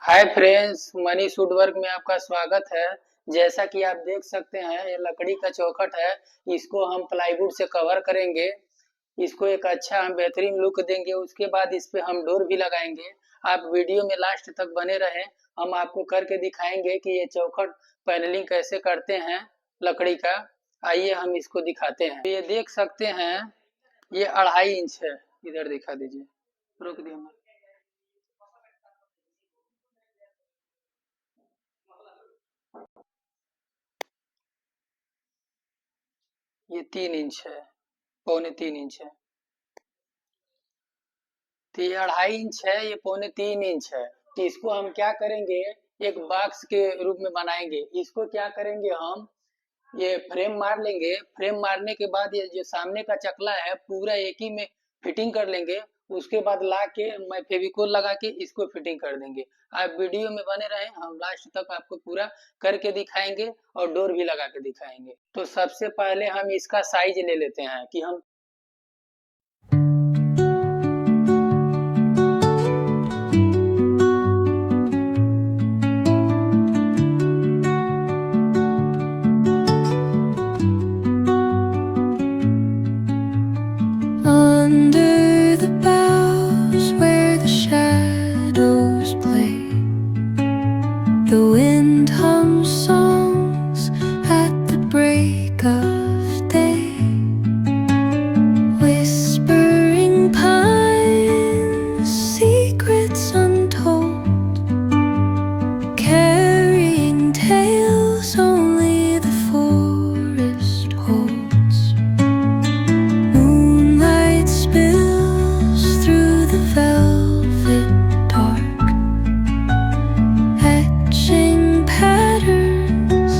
Hi friends, money would work में आपका स्वागत है। जैसा कि आप देख सकते हैं, ये लकड़ी का चौखट है। इसको हम प्लाईवुड से कवर करेंगे। इसको एक अच्छा हम बेहतरीन लुक देंगे। उसके बाद इस पे हम डोर भी लगाएंगे। आप वीडियो में लास्ट तक बने रहें। हम आपको करके दिखाएंगे कि ये चौखट पैनलिंग कैसे करते हैं लकड़ी का। आइए हम इसको दिखाते हैं। ये देख सकते हैं, ये 2.5 इंच है। इधर दिखा दीजिए, रोक दिया। ये 3 इंच है, 2.25 इंच है। तो ये 2.5 इंच है, ये 2.25 इंच है। तो इसको हम क्या करेंगे, एक बॉक्स के रूप में बनाएंगे। इसको क्या करेंगे, हम ये फ्रेम मार लेंगे। फ्रेम मारने के बाद ये जो सामने का चकला है पूरा एक ही में फिटिंग कर लेंगे। उसके बाद ला के मैं फेविकोल लगा के इसको फिटिंग कर देंगे। आप वीडियो में बने रहें, हम लास्ट तक आपको पूरा करके दिखाएंगे और डोर भी लगा के दिखाएंगे। तो सबसे पहले हम इसका साइज ले लेते हैं कि हम under the boughs where the shadows play. The wind hums songs at the break of day. Whispering pines, secrets untold, carrying tales only the forest holds. Moonlight spills through the velvet dark, etching patterns,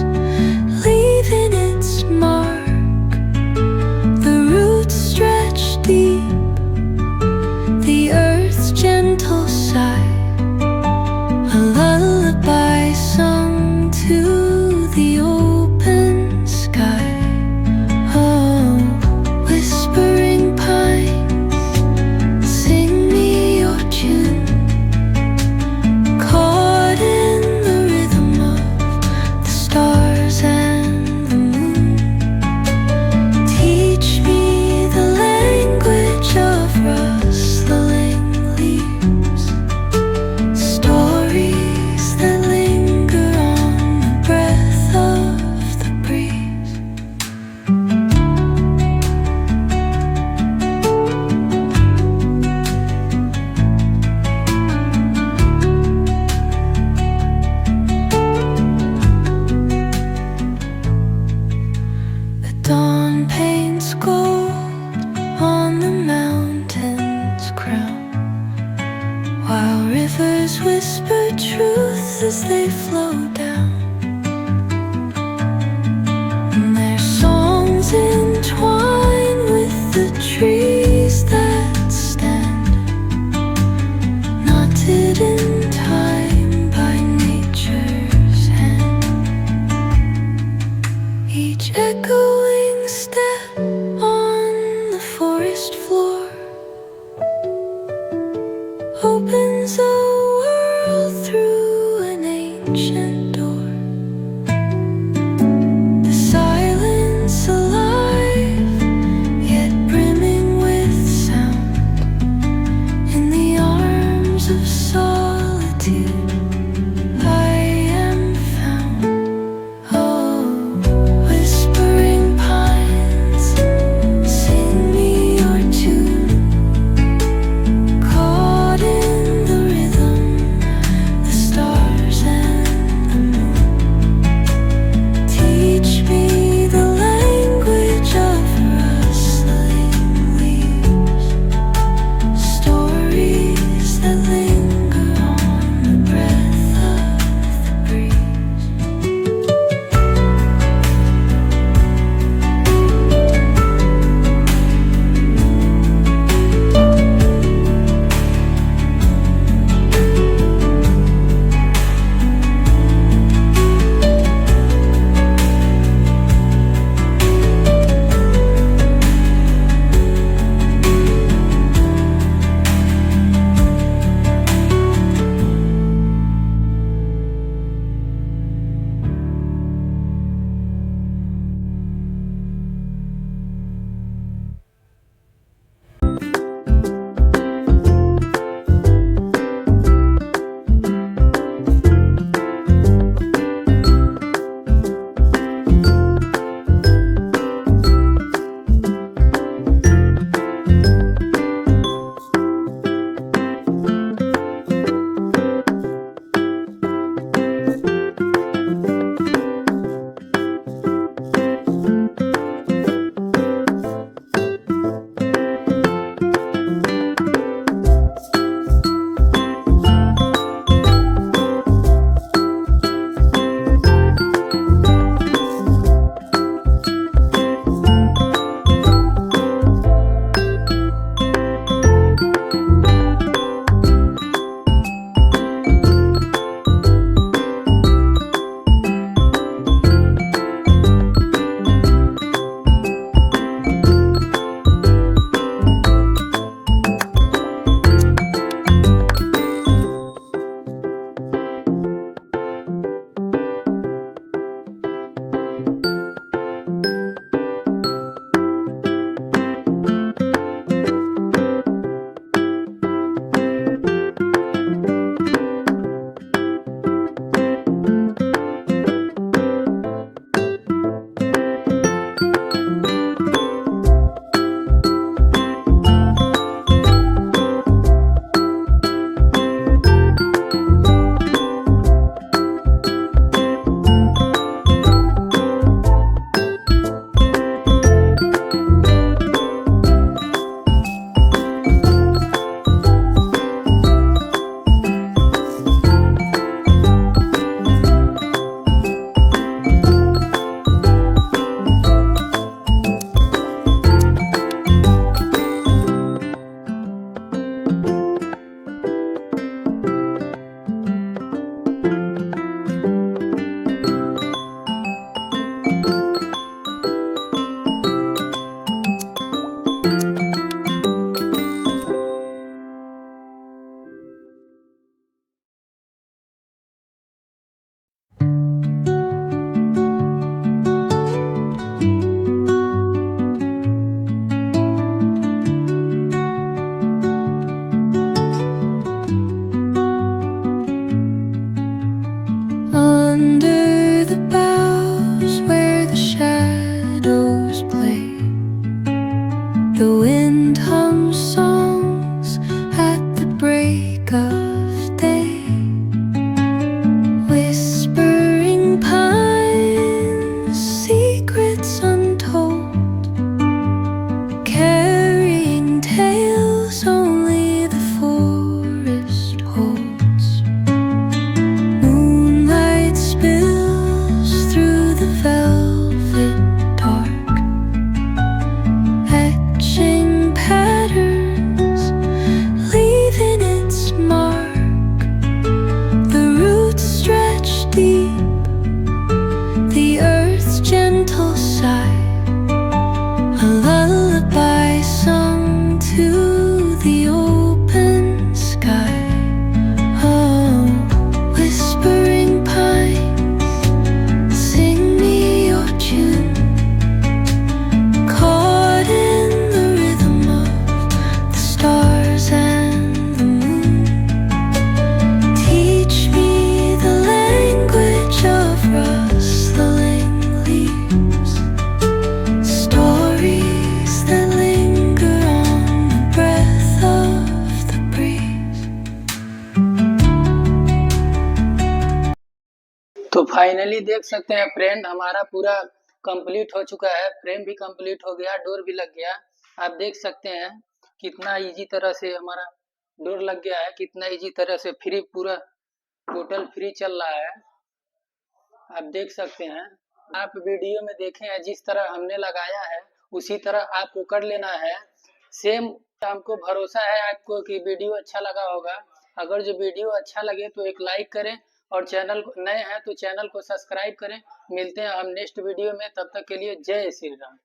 leaving its mark. The roots stretch deep, the earth's gentle sigh, a lullaby sung to the open sky. Oh, whispering pines, sing me your tune, caught in the rhythm of the stars and the moon. Teach me the language of rustling leaves, stories that linger on the breath of the breeze. The dawn paints gold on the mountain's crown, while rivers whisper truth as they flow down. And their songs entwine with the trees that stand, knotted in time by nature's hand. Each echoing step on the forest floor opens a world through an ancient door. The silence alive, yet brimming with sound. In the arms of solitude I am found. Oh, whispering pines, sing me your tune, caught in the rhythm, the stars and the the boughs where the shadows play. The wind hums songs at the break of day. Whispering pines, secrets untold, carrying tales only the forest holds. Moonlight spills through the velvet dark, etching patterns, leaving its mark. The roots stretch deep, the earth's gentle sigh, a lullaby sung to the open sky. Oh, whispering pines, sing me your tune, caught in the rhythm of the stars and the moon. Teach me the language of rustling leaves, stories that linger on the breath of the breeze. तो finally देख सकते हैं friend, हमारा पूरा complete हो चुका है। Frame भी कंप्लीट हो गया, डोर भी लग गया। आप देख सकते हैं कितना इजी तरह से हमारा डोर लग गया है, कितना इजी तरह से फ्री, पूरा टोटल फ्री चल रहा है। आप देख सकते हैं, आप वीडियो में देखे हैं जिस तरह हमने लगाया है उसी तरह आपको कर लेना है सेम। हमको भरोसा है आपको कि वीडियो अच्छा लगा होगा। अगर जो वीडियो अच्छा लगे तो एक लाइक करें, और चैनल नए हैं तो चैनल को सब्सक्राइब करें। मिलते हैं हम नेक्स्ट वीडियो में, तब तक के लिए जय श्री राम।